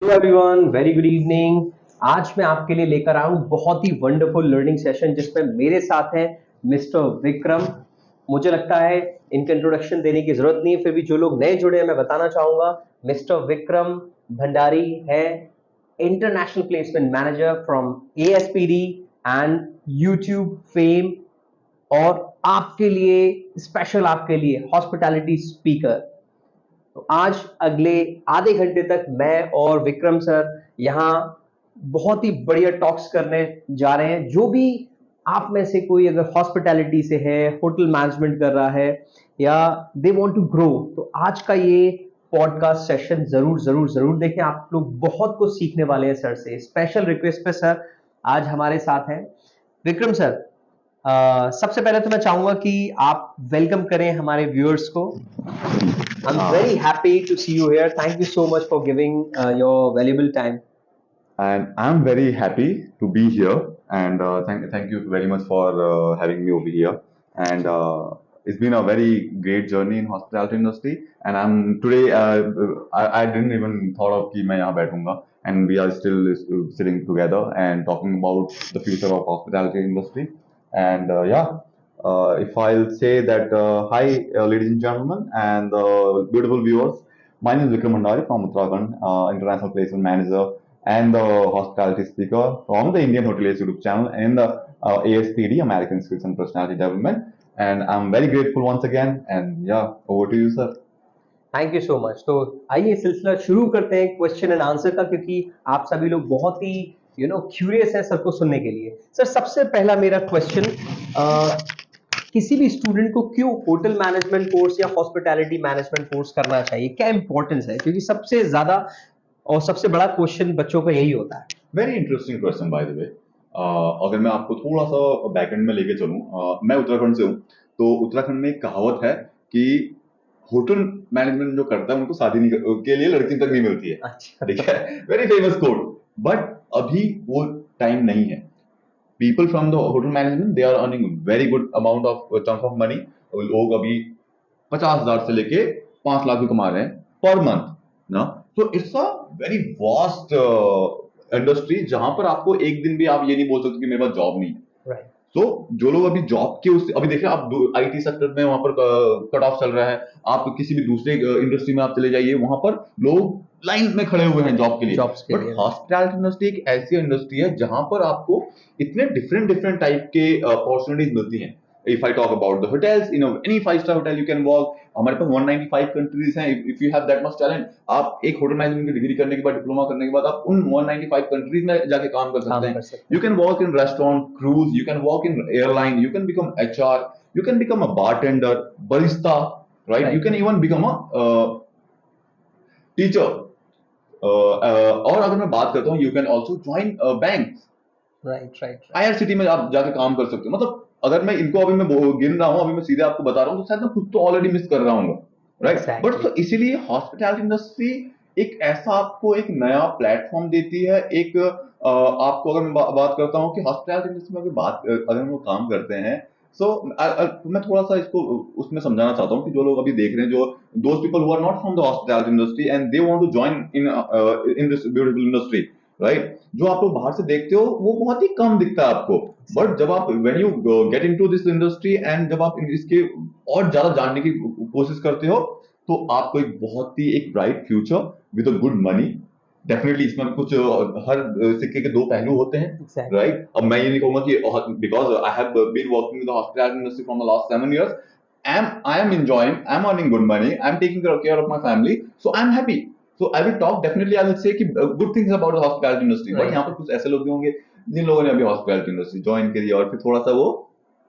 Hello everyone, very good evening. आज मैं आपके लिए लेकर आया हूँ बहुत ही वंडरफुल लर्निंग सेशन जिसमें मेरे साथ हैं मिस्टर विक्रम। मुझे लगता है इनका इंट्रोडक्शन देने की जरूरत नहीं है, फिर भी जो लोग नए जुड़े हैं मैं बताना चाहूंगा। मिस्टर विक्रम भंडारी है international placement manager from ASPD and YouTube fame, और आपके लिए स्पेशल, आपके लिए हॉस्पिटैलिटी स्पीकर। तो आज अगले आधे घंटे तक मैं और विक्रम सर यहाँ बहुत ही बढ़िया टॉक्स करने जा रहे हैं। जो भी आप में से कोई अगर हॉस्पिटैलिटी से है, होटल मैनेजमेंट कर रहा है, या दे वांट टू ग्रो, तो आज का ये पॉडकास्ट सेशन जरूर जरूर जरूर देखें। आप लोग बहुत कुछ सीखने वाले हैं सर से। स्पेशल रिक्वेस्ट पे सर आज हमारे साथ हैं विक्रम सर। सबसे पहले तो मैं चाहूंगा कि आप वेलकम करें हमारे व्यूअर्स को। I'm very happy to see you here. Thank you so much for giving your valuable time. And I'm very happy to be here. And thank you very much for having me over here. And it's been a very great journey in hospitality industry. And I'm today I didn't even thought of कि मैं यहाँ बैठूंगा. And we are still sitting together and talking about the future of hospitality industry. And if I'll say that hi, ladies and gentlemen, and beautiful viewers. My name is Vikram Bhandari from Uttarakhand, International Placement Manager and the hospitality speaker from the Indian Hoteliers YouTube channel and the ASPD, American Skills and Personality Development. And I'm very grateful once again. And yeah, over to you, sir. Thank you so much. तो आइए सिलसिला शुरू करते हैं question and answer का, क्योंकि आप सभी लोग बहुत ही क्यूरियस हैं सर को सुनने के लिए। सर सबसे पहला मेरा क्वेश्चन, किसी भी स्टूडेंट को क्यों होटल मैनेजमेंट कोर्स या हॉस्पिटैलिटी मैनेजमेंट कोर्स करना चाहिए? क्या इंपॉर्टेंस है? क्योंकि सबसे ज्यादा और सबसे बड़ा क्वेश्चन बच्चों का यही होता है। Very interesting question by the way. अगर मैं आपको थोड़ा सा बैकएंड में लेके चलूं, मैं उत्तराखंड से हूं, तो उत्तराखंड में एक कहावत है कि होटल मैनेजमेंट जो करता है उनको शादी नहीं के लिए लड़की तक नहीं मिलती है। अच्छा। ठीक है, वेरी फेमस कोट। बट अभी वो टाइम नहीं है। People from the hotel management they are earning very good amount of chunk of money. लोग अभी 50,000 से लेके 5 लाख भी कमा रहे हैं पर मंथ ना। तो it's a very vast industry जहां पर आपको एक दिन भी आप ये नहीं बोल सकते कि मेरे पास जॉब नहीं है। राइट। तो जो लोग अभी जॉब के उस अभी देखिए, आप आईटी सेक्टर में वहां पर कट ऑफ चल रहा है। आप किसी भी दूसरे इंडस्ट्री में आप चले जाइए, वहां पर लोग लाइन में खड़े हुए हैं जॉब के लिए। जॉब्स के बट लिए। हॉस्पिटैलिटी इंडस्ट्री एक ऐसी इंडस्ट्री है जहां पर आपको इतने डिफरेंट डिफरेंट टाइप के अपॉर्चुनिटीज मिलती हैं। If I talk about the hotels, any 5-star hotel you can work. हमारे पास 195 कंट्रीज हैं। If you have that much talent, आप एक होटल मैनेजमेंट की डिग्री करने के बाद, डिप्लोमा करने के बाद, आप उन 195 कंट्रीज में जाके काम कर सकते हैं। You can work in restaurant, cruise, you can work in airline, you can become HR, you can become a bartender, barista, right? You can even become a teacher. और अगर मैं बात करता हूँ, you can also join banks. Right right. IRCT में आप जाके काम कर सकते हो। मतलब अगर मैं इनको अभी मैं गिन रहा हूँ, अभी मैं सीधे आपको बता रहा हूँ, तो शायद मैं खुद तो ऑलरेडी मिस कर रहा हूँ, राइट? बट तो इसीलिए हॉस्पिटैलिटी इंडस्ट्री एक ऐसा आपको एक नया प्लेटफॉर्म देती है। एक आपको अगर मैं बात करता हूँ कि हॉस्पिटैलिटी इंडस्ट्री में अगर हम लोग काम करते हैं, सो मैं थोड़ा सा इसको उसमें समझाना चाहता हूँ कि जो लोग अभी देख रहे हैं, जो those people who are not from the hospitality industry and they want to join in this beautiful industry, right? जो आप लोग बाहर से देखते हो वो बहुत ही कम दिखता है आपको। बट जब आप when you get into this industry and जब आप इसके और ज्यादा जानने की कोशिश करते हो, तो आपको एक बहुत ही एक bright future with a good money. Definitely इसमें कुछ हर सिक्के के दो पहलू होते हैं, राइट? अब मैं ये नहीं कहूंगा कि because I have been working in the hospitality industry from the last 7 years, I am enjoying, I am earning good money, I am taking care of my family, so I am happy. So I will talk, definitely I will say कि good things about the hospitality industry. But यहाँ पर कुछ ऐसे लोग भी होंगे जिन लोगों ने अभी hospitality industry ज्वाइन करी और फिर थोड़ा सा वो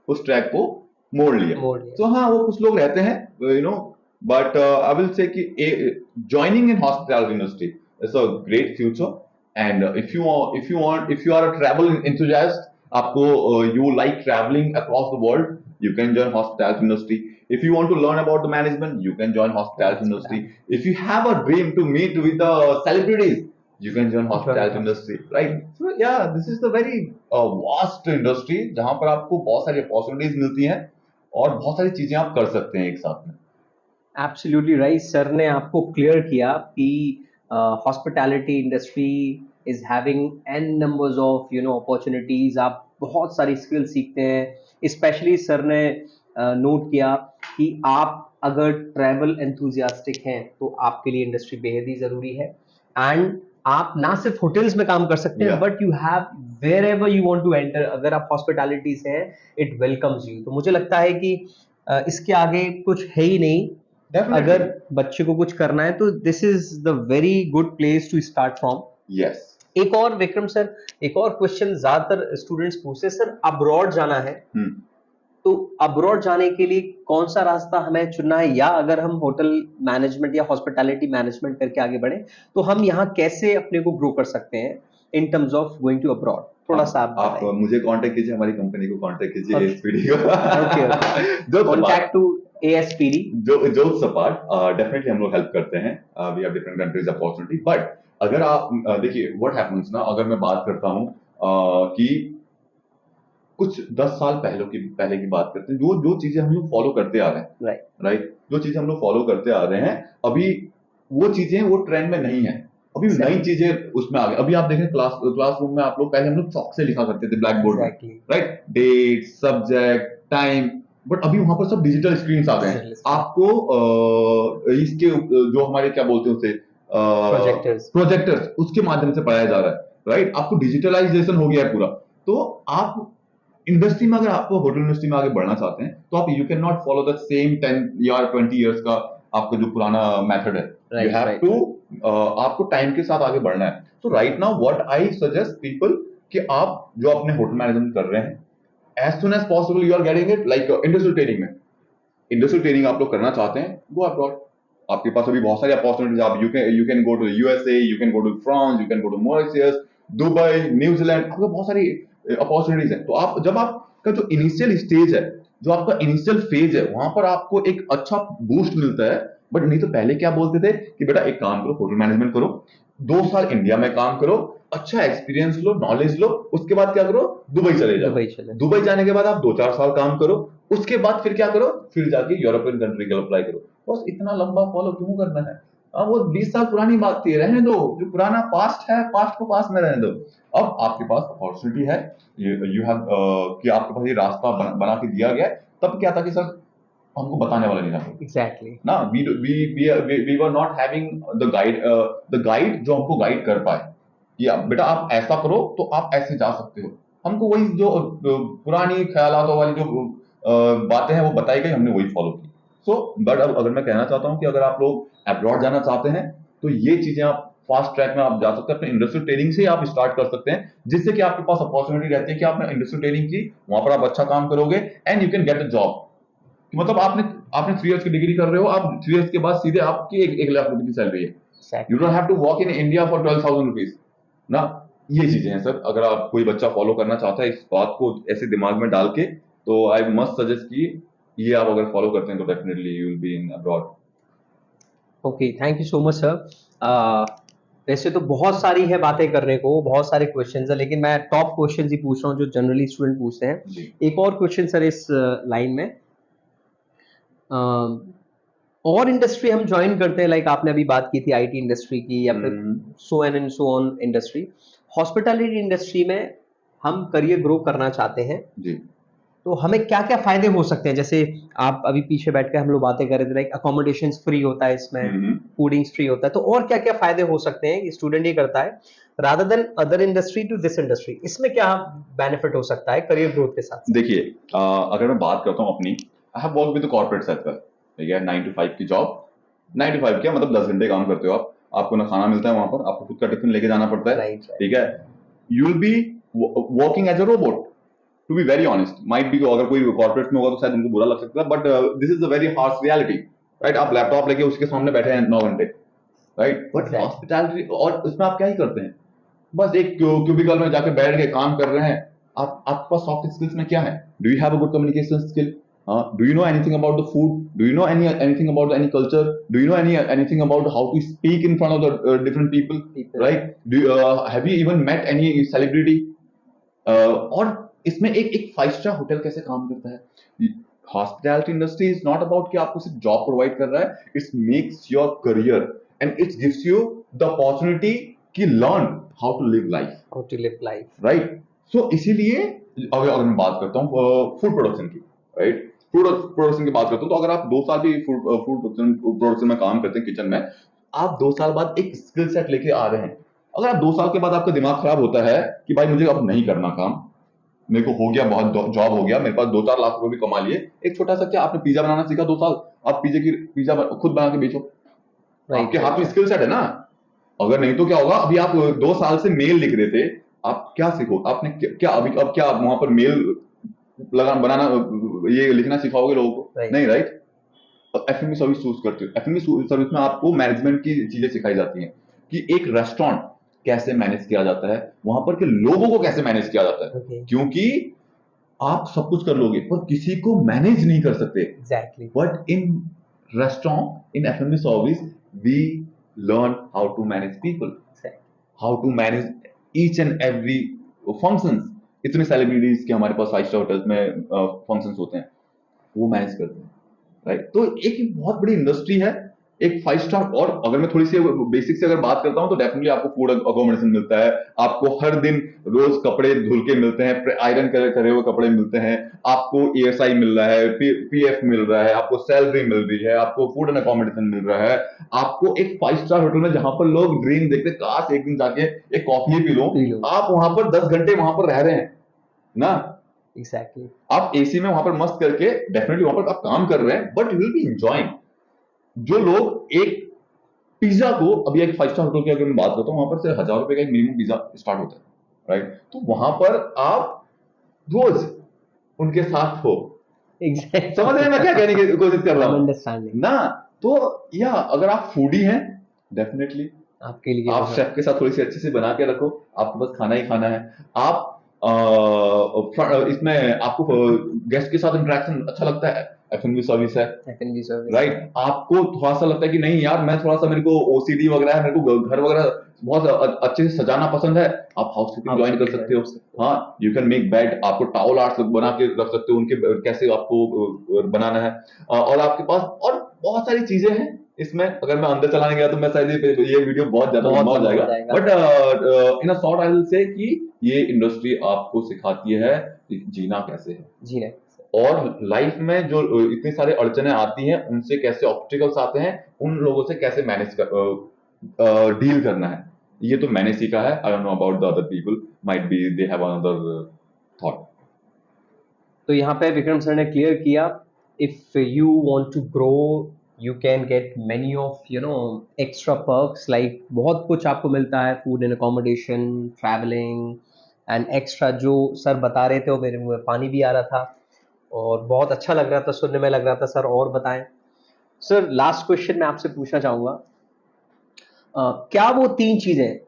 उस ट्रैक को मोड़ लिया। तो हाँ, वो कुछ लोग रहते हैं, but I will say कि joining in hospitality industry is a great future. And if you are a travel enthusiast, आपको you like traveling across the world, you can join hospitality industry. If you want to learn about the management, you can join hospitality industry. If you have a dream to meet with the celebrities, you can join hospitality industry, right? So yeah, this is the very vast industry जहां पर आपको बहुत सारी opportunities मिलती हैं और बहुत सारी चीजें आप कर सकते हैं एक साथ में। Absolutely right. सर ने आपको क्लियर किया कि hospitality industry is having an numbers of opportunities, आप बहुत सारी स्किल सीखते हैं। स्पेशली सर ने नोट किया कि आप अगर ट्रैवल एंथुजियास्टिक हैं तो आपके लिए इंडस्ट्री बेहद ही जरूरी है। एंड आप ना सिर्फ होटल्स में काम कर सकते हैं, Yeah. But you have wherever you want to enter, अगर आप हॉस्पिटैलिटी से हैं, इट वेलकम्स यू। तो मुझे लगता है कि इसके आगे कुछ है ही नहीं। Definitely. अगर बच्चे को कुछ करना है तो this is the very good place to start from. Yes. एक और विक्रम सर, एक और क्वेश्चन ज्यादातर स्टूडेंट्स पूछते हैं, सर अब्रॉड जाना है तो अब्रॉड जाने के लिए कौन सा रास्ता हमें चुनना है, या अगर हम होटल मैनेजमेंट या हॉस्पिटैलिटी मैनेजमेंट करके आगे बढ़े तो हम यहाँ कैसे अपने को ग्रो कर सकते हैं in terms of going to abroad? थोड़ा सा आप बताइए। मुझे कांटेक्ट कीजिए, हमारी कंपनी को कांटेक्ट कीजिए, Okay. एएसपीडी को। Okay, contact to ASPD। जो सपाट डेफिनेटली हम लोग हेल्प करते हैं। We have different countries opportunity, but अगर आप देखिए व्हाट हैपेंस ना, अगर मैं बात करता हूँ कि कुछ 10 साल पहले की बात करते हैं, जो चीजें हम लोग फॉलो करते आ रहे हैं, राइट, जो चीजें हम लोग फॉलो करते आ रहे हैं, अभी वो चीजें वो ट्रेंड में नहीं है। अभी नई चीजें उसमें आ गई। अभी आप देखें क्लासरूम में आप लोग, पहले हम लोग चॉक से लिखा करते थे ब्लैक बोर्ड में, right, date, subject, time, but अभी वहां पर सब डिजिटल स्क्रीन आ गए हैं। आपको इसके जो हमारे क्या बोलते हैं उसे, प्रोजेक्टर्स, उसके माध्यम से पढ़ाया जा रहा है, राइट। आपको डिजिटलाइजेशन हो गया है पूरा। तो आप इंडस्ट्री में, अगर आपको होटल इंडस्ट्री में आगे बढ़ना चाहते हैं तो आप you can not follow the same 10 या 20 इयर्स का आपका जो पुराना मेथड है। यू हैव टू, आपको टाइम के साथ आगे बढ़ना है। तो right now what I suggest people, कि आप जो अपने होटल मैनेजमेंट कर रहे हैं, as soon as possible you are getting it, like industrial training में, इंडस्ट्रियल ट्रेनिंग आप लोग करना चाहते हैं, गो अब्रॉड। आपके पास अभी बहुत सारी अपॉर्चुनिटीज, आप you can go to USA, you can go to France, you can go to Mauritius, Dubai, New Zealand, आपको बहुत सारी अपॉर्चुनिटीज है। तो आप, जब आपका जो इनिशियल स्टेज है, जो आपका इनिशियल फेज है, वहां पर आपको एक अच्छा बूस्ट मिलता है। बट नहीं तो पहले क्या बोलते थे कि बेटा एक काम करो, होटल मैनेजमेंट करो, 2 साल इंडिया में काम करो, अच्छा एक्सपीरियंस लो, नॉलेज लो, उसके बाद क्या करो, दुबई चले जाओ। दुबई जाने के बाद आप 2-4 साल काम करो, उसके बाद फिर क्या करो, फिर जाके यूरोपियन कंट्री के लिए अप्लाई करो। बस इतना लंबा फॉलो क्यों करना है? वो 20 साल पुरानी बात थी, रहने दो। जो पुराना पास्ट है, पास्ट को पास में रहने दो। अब आपके पास अपॉर्चुनिटी है, यू हैव, कि आपके पास ये रास्ता बना के दिया गया है। तब क्या था कि सर हमको बताने वाला नहीं था। एग्जैक्टली ना, we were not having the guide जो हमको गाइड कर पाए कि बेटा आप ऐसा करो तो आप ऐसे जा सकते हो। हमको वही जो पुरानी ख्यालातों वाली जो बातें हैं वो बताई गई, हमने वही फॉलो की। सो बट अब अगर मैं कहना चाहता हूँ कि अगर आप लोग अब्रॉड जाना चाहते हैं तो ये चीजें आप फास्ट ट्रैक में आप जा सकते हैं। अपने इंडस्ट्रियल ट्रेनिंग से आप स्टार्ट कर सकते हैं, जिससे कि आपके पास अपॉर्चुनिटी रहती है कि आपने इंडस्ट्रियल ट्रेनिंग की, वहां पर आप अच्छा काम करोगे and you can get a job. मतलब आपने 3 इयर्स की डिग्री कर रहे हो, आप 3 इयर्स के बाद सीधे आपकी 1 लाख रुपए की सैलरी है। You don't have to walk in India for 12,000 rupees ना। ये चीजें हैं सर, अगर आप कोई बच्चा फॉलो करना चाहता है इस बात को ऐसे दिमाग में डाल के, तो आई मस्ट सजेस्ट कि ये आप अगर फॉलो करते हैं तो definitely you will be in abroad. Okay, thank you so much sir. वैसे तो बहुत सारी है बातें करने को, बहुत सारे क्वेश्चंस है, लेकिन मैं टॉप क्वेश्चंस ही पूछ रहा हूँ जो जनरली स्टूडेंट पूछते हैं। एक और क्वेश्चन सर इस लाइन में, और इंडस्ट्री हम ज्वाइन करते हैं, लाइक आपने अभी बात की थी आईटी इंडस्ट्री की, या फिर so and so on industry, hospitality industry में हम करियर ग्रो करना चाहते हैं जी, तो हमें क्या क्या फायदे हो सकते हैं? जैसे आप अभी पीछे बैठ के हम लोग बातें कर रहे थे, लाइक अकोमोडेशन फ्री होता है इसमें, फूडिंग्स फ्री होता है, तो और क्या क्या फायदे हो सकते हैं? स्टूडेंट ये करता है rather than other industry to this industry, इसमें क्या बेनिफिट हो सकता है करियर ग्रोथ के साथ? देखिए, अगर मैं बात करता हूँ अपनी, I have work with the corporate sector, ठीक है, 9 to 5 की जॉब। 9 to 5 क्या मतलब 10 घंटे काम करते हो आप, आपको ना खाना मिलता है वहां पर, आपको खुद का टिफिन लेके जाना पड़ता है, ठीक है। You will be working as a robot, to be very honest. Might be अगर कोई कॉर्पोरेट में होगा तो शायद उनको बुरा लग सकता है, but this is a very harsh reality, right. आप लैपटॉप लेके उसके सामने बैठे हैं 9 घंटे, राइट। बट हॉस्पिटैलिटी, और उसमें आप क्या ही करते हैं, बस एक क्यूबिकल में जाके बैठ के काम कर रहे हैं। आपके पास सॉफ्ट स्किल्स में क्या है? Do you have a good communication skill? Do you know anything about the food? Do you know anything about any culture? Do you know anything about how to speak in front of the different people? Right? Have you even met any celebrity? और इसमें एक 5 star hotel कैसे काम करता है? Hospitality industry is not about कि आपको सिर्फ जॉब प्रोवाइड कर रहा है, it's makes your career and it's gives you the opportunity कि learn how to live life, how to live life, right. So इसीलिए अगर मैं बात करता हूँ फूड प्रोडक्शन की, राइट, फूड प्रोडक्शन की बात करता हूँ, तो अगर आप 2 साल भी फूड प्रोडक्शन में काम करते हैं किचन में, आप 2 साल बाद एक स्किल सेट लेके आ रहे हैं। अगर आप 2 साल के बाद आपका दिमाग खराब होता है कि भाई मुझे अब नहीं करना काम, मेरे को हो गया, बहुत जॉब हो गया, मेरे पास 2-4 लाख रुपए भी कमा लिए, एक छोटा सा क्या, आपने पिज्जा बनाना सीखा 2 साल, आप पिज्जा खुद बना के बेचो, आपके हाथ में स्किल सेट है ना। अगर नहीं तो क्या होगा, अभी आप 2 साल से मेल लिख रहे थे, आप क्या सीखो, आपने क्या अभी अब क्या वहां पर मेल बनाना, ये लिखना सिखाओगे लोगों को? नहीं, राइट। एफएमई सर्विस चूज करते हो, एफएमई सर्विस में आपको मैनेजमेंट की चीजें सिखाई जाती हैं कि एक रेस्टोरेंट कैसे मैनेज किया जाता है, वहां पर के लोगों को कैसे मैनेज किया जाता है, क्योंकि आप सब कुछ कर लोगे पर किसी को मैनेज नहीं कर सकते। Exactly. But in restaurant, in FME service, we learn how to manage people, how to manage each and every functions। इतने सेलिब्रिटीज के हमारे पास 5 स्टार होटल्स में फंक्शंस होते हैं, वो मैनेज करते हैं, राइट। तो एक बहुत बड़ी इंडस्ट्री है, एक 5 स्टार। और अगर मैं थोड़ी सी बेसिक से अगर बात करता हूं तो डेफिनेटली आपको फूड अकोमोडेशन मिलता है, आपको हर दिन रोज कपड़े धुल के मिलते हैं, आयरन करे हुए कपड़े मिलते हैं, आपको ईएसआई मिल रहा है, पीएफ मिल रहा है, आपको सैलरी मिल रही है, आपको फूड एंड अकोमोडेशन मिल रहा है, आपको एक 5 स्टार होटल में जहां पर लोग ड्रीम देखते काश एक दिन जाके एक कॉफी पी लो, आप वहां पर 10 घंटे वहां पर रह रहे हैं ना। एग्जैक्टली। आप एसी में वहां पर मस्त करके डेफिनेटली वहां पर आप काम कर रहे हैं, but you will B enjoying. जो लोग एक पिज्जा को, अभी एक 5 स्टार होटल की अगर मैं बात करता हूँ, वहां पर से 1000 रुपए का एक मिनिमम पिज्जा स्टार्ट होता है, राइट। तो वहां पर आप रोज उनके साथ हो, समझ रहे हैं मैं क्या कहने की कोशिश कर रहा हूँ अंडरस्टैंडिंग ना। तो या अगर आप फूडी हैं, डेफिनेटली आपके लिए आप शेफ के साथ थोड़ी सी अच्छे से बना के रखो, आपको बस खाना ही खाना है। आप इसमें आपको गेस्ट के साथ इंटरेक्शन अच्छा लगता है, एफएनबी सर्विस है, एफएनबी सर्विस, राइट। आपको थोड़ा सा लगता है कि नहीं यार, मैं थोड़ा सा, मेरे को ओसीडी वगैरह है, मेरे को घर वगैरह बहुत अच्छे से सजाना पसंद है, आप हाउसकीपिंग ज्वाइन कर सकते हो। हाँ, यू कैन मेक बेड, आपको टॉवल आर्ट्स बना के रख सकते हो, उनके कैसे आपको बनाना है। और आपके पास और बहुत सारी चीजें हैं इसमें। अगर मैं अंदर चलाने गया तो मैं शायद ये वीडियो बहुत ज्यादा लंबा हो जाएगा, but in a short I will say कि ये इंडस्ट्री आपको सिखाती है जीना कैसे है, जीना, और लाइफ में जो इतनी सारी अड़चने आती हैं उनसे कैसे ऑब्स्टिकल्स आते हैं, उन लोगों से कैसे मैनेज डील करना है। ये तो मैंने सीखा है। I don't know about the other people, might be they have another thought. तो यहाँ पे विक्रम सर ने क्लियर किया, if you want to grow you can get many of extra perks, like बहुत कुछ आपको मिलता है, food and accommodation, travelling and extra. जो सर बता रहे थे वो मेरे मुंह में पानी भी आ रहा था और बहुत अच्छा लग रहा था, सुनने में लग रहा था। सर और बताएं। सर लास्ट क्वेश्चन मैं आपसे पूछना चाहूँगा, क्या वो 3 चीज़ें,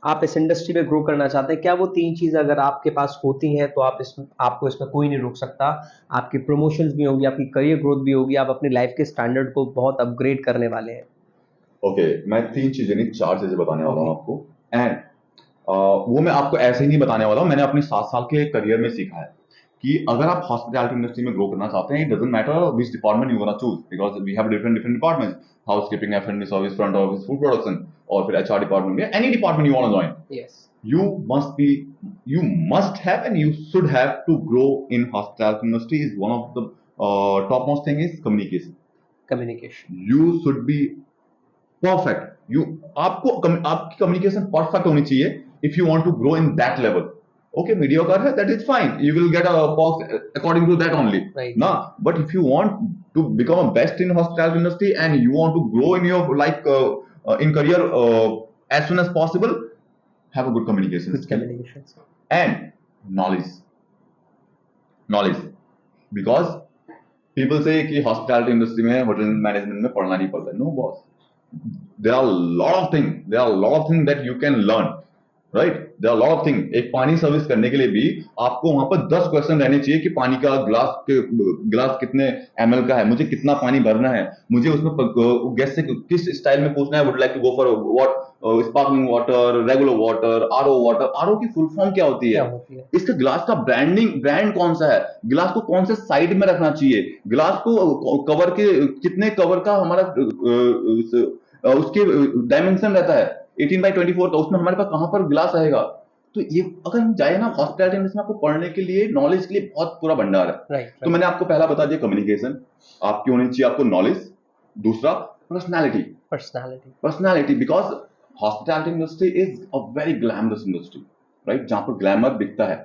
आप इस इंडस्ट्री में ग्रो करना चाहते हैं, क्या वो 3 चीज़ें अगर आपके पास होती हैं तो आपको इसमें कोई नहीं रोक सकता, आपकी प्रमोशंस भी होंगी, आपकी करियर ग्रोथ भी होगी, आप अपनी लाइफ के स्टैंडर्ड को बहुत अपग्रेड करने वाले हैं? ओके, मैं 3 चीजें नहीं 4 चीजें बताने वाला हूँ आपको। एंड वो मैं आपको ऐसे ही नहीं बताने वाला हूँ, मैंने अपने 7 साल के करियर में सीखा है कि अगर आप हॉस्पिटैलिटी इंडस्ट्री में ग्रो करना चाहते हैं, it doesn't matter which department you want to choose, because we have different departments, housekeeping, एफ&बी service, front office, food production, और फिर एचआर डिपार्टमेंट, या any department you want to join. Yes, you must have and you should have to grow in hospitality industry is one of the topmost thing is communication. Communication. You should be perfect. आपकी communication perfect होनी चाहिए if you want to grow in that level. Okay, mediocre है, that is fine, you will get a box according to that only, Right. ना। But if you want to become a best in hospitality industry and you want to grow in your in career as soon as possible, have a good communication skill and knowledge, because people say कि hospitality industry में hotel management में पढ़ना नहीं पड़ता। No boss, there are a lot of things that you can learn, right? There are a lot of things। एक पानी service करने के लिए भी आपको वहां पर 10 क्वेश्चन रहने चाहिए कि पानी का गिलास कितने ml का है, मुझे कितना पानी भरना है, मुझे उसमें गेस्ट से किस स्टाइल में पूछना है, would like to go for what, sparkling water, regular water, RO water. RO की फुल फॉर्म क्या होती है? इसका गिलास का ब्रांड कौन सा है, गिलास को कौन से साइड में रखना चाहिए, गिलास को कवर के कितने कवर का हमारा उसके डायमेंशन रहता है, 18/24 का, उसमें हमारे पास कहाँ पर गिलास आएगा? तो ये अगर हम जाए ना हॉस्पिटैलिटी इंडस्ट्री में, आपको पढ़ने के लिए, नॉलेज के लिए बहुत पूरा भंडार है। राइट तो मैंने आपको पहला बता दिया, कम्युनिकेशन आपकी होनी चाहिए, आपको नॉलेज। दूसरा personality, personality because hospitality industry is a very glamorous industry, right, जहां पर ग्लैमर दिखता है,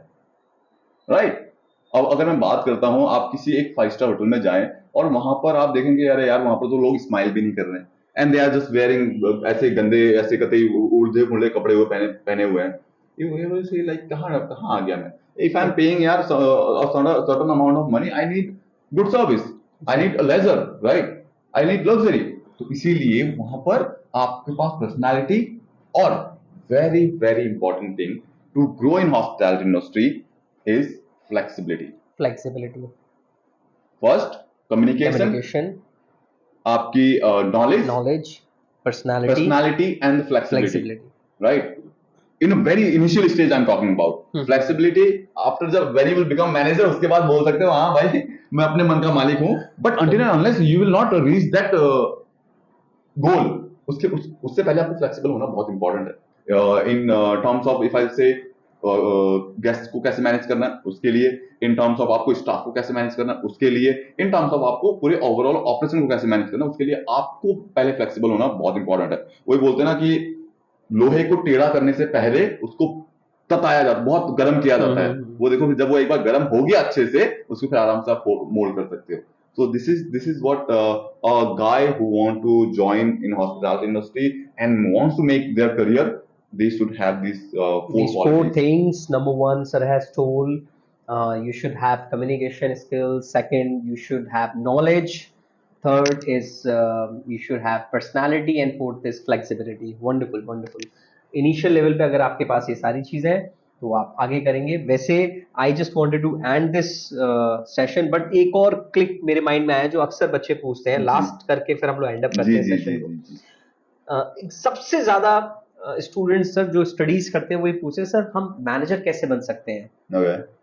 राइट। अब अगर मैं बात करता हूं, आप किसी एक 5 स्टार होटल में जाएं और वहां पर आप देखेंगे, यार यार वहां पर तो लोग स्माइल भी नहीं कर रहे हैं, and they are just wearing ऐसे गंदे, ऐसे कतई उड़े मुड़े कपड़े हुए पहने हुए हैं। You will say like कहाँ कहाँ आ गया मैं? If I'm paying यार a certain amount of money, I need good service, I need a leisure, right? I need luxury. तो इसीलिए वहां पर आपके पास पर्सनालिटी, और very very important thing to grow in hospitality industry is flexibility. First, communication, आपकी knowledge, personality and flexibility, right? In a very initial stage I'm talking about. Flexibility, after जब when you will become manager, उसके बाद बोल सकते हो हाँ भाई मैं अपने मन का मालिक हूँ, but until and unless you will not reach that goal, उससे पहले आपको flexible होना बहुत important है। In terms of if I say guest को कैसे मैनेज करना है उसके लिए, इन टर्म्स ऑफ आपको स्टाफ को कैसे मैनेज करना है उसके लिए, इन टर्म्स ऑफ आपको पूरे ओवरऑल ऑपरेशन को कैसे मैनेज करना है उसके लिए आपको पहले फ्लेक्सिबल होना बहुत इंपॉर्टेंट है। वही बोलते हैं ना कि लोहे को टेढ़ा करने से पहले उसको तताया जाता, बहुत गर्म किया जाता है। वो देखो जब वो एक बार गर्म हो गया अच्छे से, उसको फिर आराम से आप मोल्ड कर सकते हो। So this is what a guy who want to join in hospitality industry and wants to make their career, they should have these four things. Number one, sir has told, you should have communication skills. Second, you should have knowledge. Third is you should have personality, and fourth is flexibility. Wonderful, wonderful. Initial level पे अगर आपके पास ये सारी चीजें हैं तो आप आगे करेंगे। वैसे I just wanted to end this session, but एक और क्लिक मेरे माइंड में आया जो अक्सर बच्चे पूछते हैं, लास्ट करके फिर हम लोग एंड अप करते हैं सेशन को। सबसे ज्यादा स्टूडेंट्स सर जो स्टडीज करते हैं वो ये पूछते हैं, सर हम मैनेजर कैसे बन सकते हैं,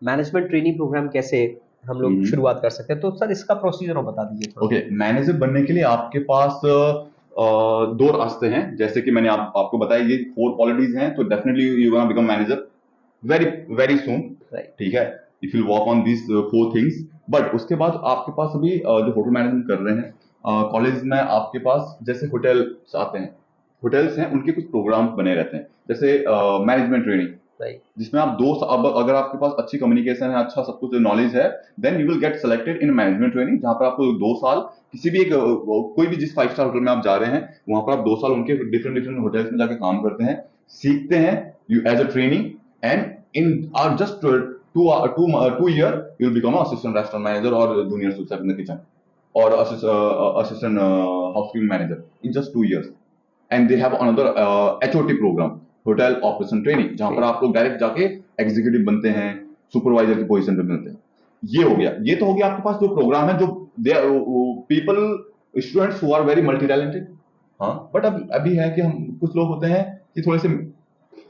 मैनेजमेंट ट्रेनिंग प्रोग्राम कैसे हम लोग शुरुआत कर सकते हैं, तो सर इसका प्रोसीजर और बता दीजिए। ओके, मैनेजर बनने के लिए आपके पास दो रास्ते हैं, जैसे कि मैंने आपको बताया ये 4 क्वालिटीज हैं, तो definitely you gonna become manager very very soon, ठीक है, if you work on this 4 things. But उसके बाद आपके पास अभी जो होटल मैनेजमेंट कर रहे हैं कॉलेज में, आपके पास जैसे होटल्स आते हैं, होटल्स हैं उनके कुछ प्रोग्राम्स बने रहते हैं, जैसे मैनेजमेंट ट्रेनिंग, जिसमें आप अब अगर आपके पास अच्छी कम्युनिकेशन है, अच्छा सब कुछ नॉलेज है, then you will get selected in management training, जहां पर आपको 2 साल किसी भी एक कोई भी जिस 5 स्टार होटल में आप जा रहे हैं वहां पर आप 2 साल उनके डिफरेंट होटल्स में जाके काम करते हैं, सीखते हैं you as a training, and in are just 2 year you will become an assistant restaurant manager or junior sous chef in the kitchen or assistant housekeeping manager in just 2 years. And they have another HOT program, hotel operation training, जहां पर आप लोग direct जाके executive बनते हैं, supervisor की position पे मिलते हैं। ये हो गया, ये तो हो गया आपके पास जो प्रोग्राम है, जो people students who are very multi talented. हाँ, बट अभी है कि हम कुछ लोग होते हैं कि थोड़े से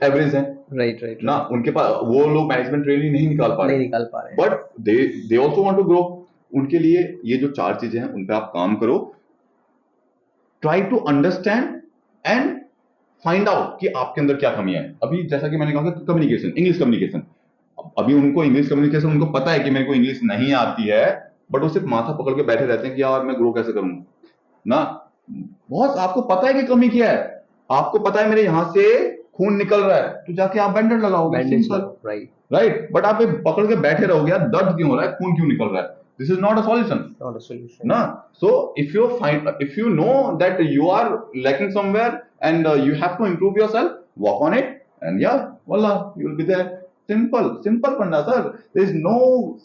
एवरेज हैं, राइट ना, उनके पास वो लोग मैनेजमेंट ट्रेनिंग नहीं निकाल पा रहे, but they also want to grow. उनके लिए ये जो 4 चीजें हैं उन पे आप काम करो, try to understand and find out कि आपके अंदर क्या कमियां हैं। अभी जैसा कि मैंने कहा कम्युनिकेशन, इंग्लिश कम्युनिकेशन, अभी उनको इंग्लिश कम्युनिकेशन, उनको पता है कि मेरे को इंग्लिश नहीं आती है, बट वो सिर्फ माथा पकड़ के बैठे रहते हैं कि यार मैं ग्रो कैसे करूंगा ना। बहुत आपको पता है कि कमी क्या है, आपको पता है मेरे यहां से खून निकल रहा है, तो जाके आप बैंडेज लगाओगे, राइट, बट आप पकड़ के बैठे रहोगे, यार दर्द क्यों हो रहा है, खून क्यों निकल रहा है, this is not a solution, na. So if you know that you are lacking somewhere and you have to improve yourself, work on it, and yeah, voila, you will be there. Simple पढ़ना sir, there is no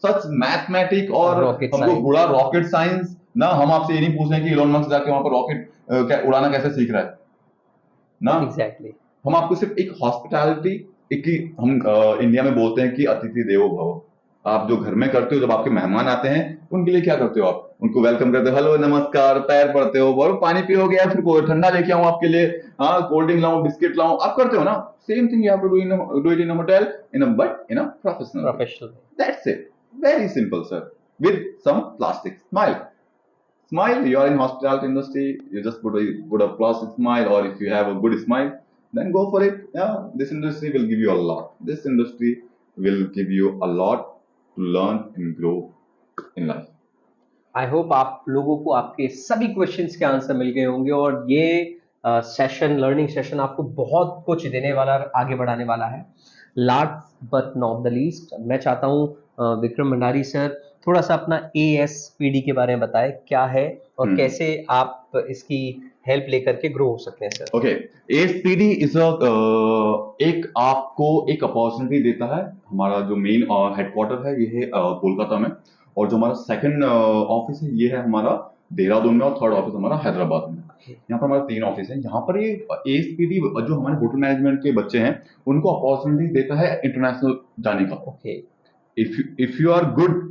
such mathematic or हमको बुरा rocket science ना। हम आपसे ये नहीं पूछ रहे हैं कि इलोन मस्क जाके वहां पर रॉकेट उड़ाना कैसे सीख रहा है ना। Exactly. हम आपको सिर्फ एक हॉस्पिटैलिटी, एक हम इंडिया में बोलते हैं कि अतिथि देवो भव, आप जो घर में करते हो, जब आपके मेहमान आते हैं उनके लिए क्या करते हो, आप उनको वेलकम करते हो, हेलो नमस्कार, पैर पड़ते हो, बोलो पानी पियोगे या फिर ठंडा लेके आऊं आपके लिए, हाँ कोल्ड ड्रिंक लाऊं, बिस्किट लाऊं, आप करते हो ना। Same thing you have to do it in a hotel, in a professional, that's it, very simple sir, with some plastic smile, you are in hospitality industry, you just put a plastic smile, or if you have a good smile, then go for it. Yeah, this industry will give you a lot. This industry will give you a lot to learn and grow in life. I hope आप लोगों को आपके सभी questions के answer मिल गए होंगे और ये सेशन लर्निंग सेशन आपको बहुत कुछ देने वाला आगे बढ़ाने वाला है। Last but not the least मैं चाहता हूँ विक्रम भंडारी सर थोड़ा सा अपना ASPD के बारे में बताएं, क्या है और कैसे आप इसकी हेल्प लेकर के ग्रो हो सकते हैं सर। ओके, ASPD इज एक आपको एक अपॉर्चुनिटी देता है। हमारा जो मेन हेडक्वार्टर है ये है कोलकाता में, और जो हमारा सेकंड ऑफिस है ये है हमारा देहरादून में, और थर्ड ऑफिस हमारा हैदराबाद में। यहाँ पर हमारा 3 ऑफिस है। यहाँ पर ये ASPD जो हमारे होटल मैनेजमेंट के बच्चे हैं उनको अपॉर्चुनिटी देता है इंटरनेशनल जाने का। Okay, if you are good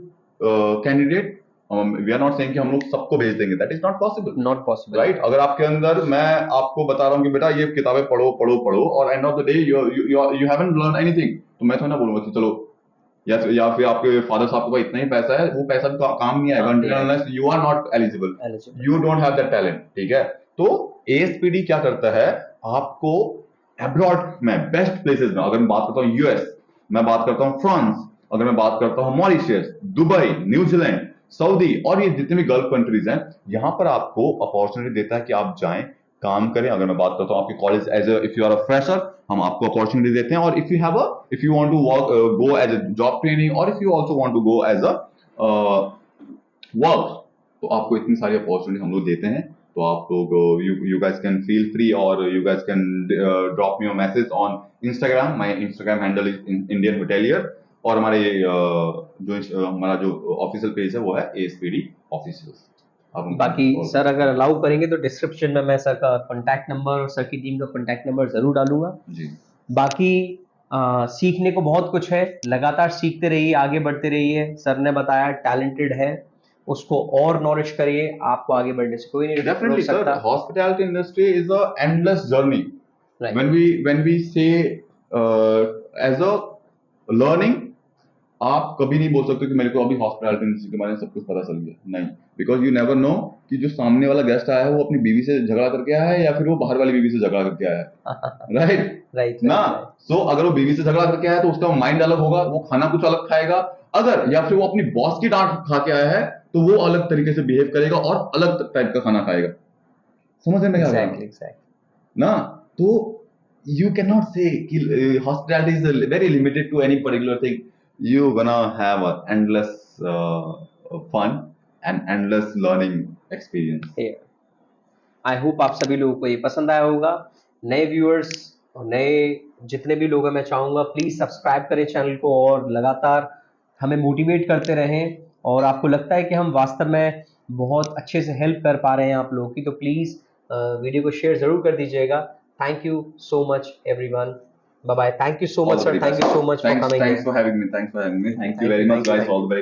candidate, we are not saying कि हम लोग सबको भेज देंगे, that is not possible, right. अगर आपके अंदर, मैं आपको बता रहा हूँ कि बेटा ये किताबें पढ़ो पढ़ो पढ़ो, और end of the day you haven't learn anything, तो मैं तो ना बोलूंगा कि चलो, या फिर आपके फादर साहब के पास इतना ही पैसा है, वो पैसा तो काम नहीं आएगा unless you are not eligible, you don't have that talent, ठीक है। तो ASPD क्या करता है, आपको अब्रॉड में बेस्ट प्लेसेस में, अगर मैं बात करता हूँ US, मैं बात करता हूँ फ्रांस, अगर मैं बात करता हूँ मॉरिशस, दुबई, न्यूजीलैंड, सऊदी, और ये जितने भी गल्फ कंट्रीज हैं, यहाँ पर आपको अपॉर्चुनिटी देता है कि आप जाएं, काम करें। अगर मैं बात करता हूँ आपके college as if you are a fresher, हम आपको अपॉर्चुनिटी देते हैं, और if you want to work go as a job training, और if you also want to go as a work, तो आपको इतनी सारी अपॉर्चुनिटी हम लोग देते हैं। तो आप लोग you guys can feel free, और you guys can drop me a message on Instagram. My Instagram handle is Indian hotelier, और हमारे जो हमारा जो ऑफिशियल पेज है वो है ASPD ऑफिशियल। बाकी सर अगर अलाउ करेंगे तो डिस्क्रिप्शन में मैं सर का कांटेक्ट नंबर और सर की टीम का कांटेक्ट नंबर जरूर डालूंगा जी। बाकी सीखने को बहुत कुछ है, लगातार सीखते रहिए, आगे बढ़ते रहिए। सर ने बताया टैलेंटेड है, उसको और नॉरिश करिए, आपको आगे बढ़ने से कोई नहीं रोक सकता। Hospitality industry is a endless journey. When we say as a learning, आप कभी नहीं बोल सकते कि मेरे को अभी हॉस्पिटैलिटी इंडस्ट्री के बारे में सब कुछ पता चल गया, नहीं, बिकॉज यू नेवर नो कि जो सामने वाला गेस्ट आया है वो अपनी बीवी से झगड़ा करके आया है या फिर वो बाहर वाली बीवी से झगड़ा करके आया है, राइट ना। सो अगर वो बीवी से झगड़ा करके आया है तो उसका माइंड अलग होगा, वो खाना कुछ अलग खाएगा। अगर या फिर वो अपनी बॉस की डांट खा के आया है तो वो अलग तरीके से बिहेव करेगा और अलग टाइप का खाना खाएगा, समझ में exactly. ना। तो you cannot say कि hospitality is very limited to any particular thing. You gonna have an endless fun and endless learning experience. I hope आप सभी लोगों को ये पसंद आया होगा। नए व्यूअर्स और नए जितने भी लोग हैं, मैं चाहूँगा प्लीज़ सब्सक्राइब करें चैनल को और लगातार हमें मोटिवेट करते रहें। और आपको लगता है कि हम वास्तव में बहुत अच्छे से हेल्प कर पा रहे हैं आप लोगों की, तो प्लीज़ वीडियो को शेयर ज़रूर कर दीजिएगा। Thank you so much, everyone. Bye bye. Thank you so much, sir. Thank you so much for coming. Thanks for having me. Thank you very much, guys. All the very best.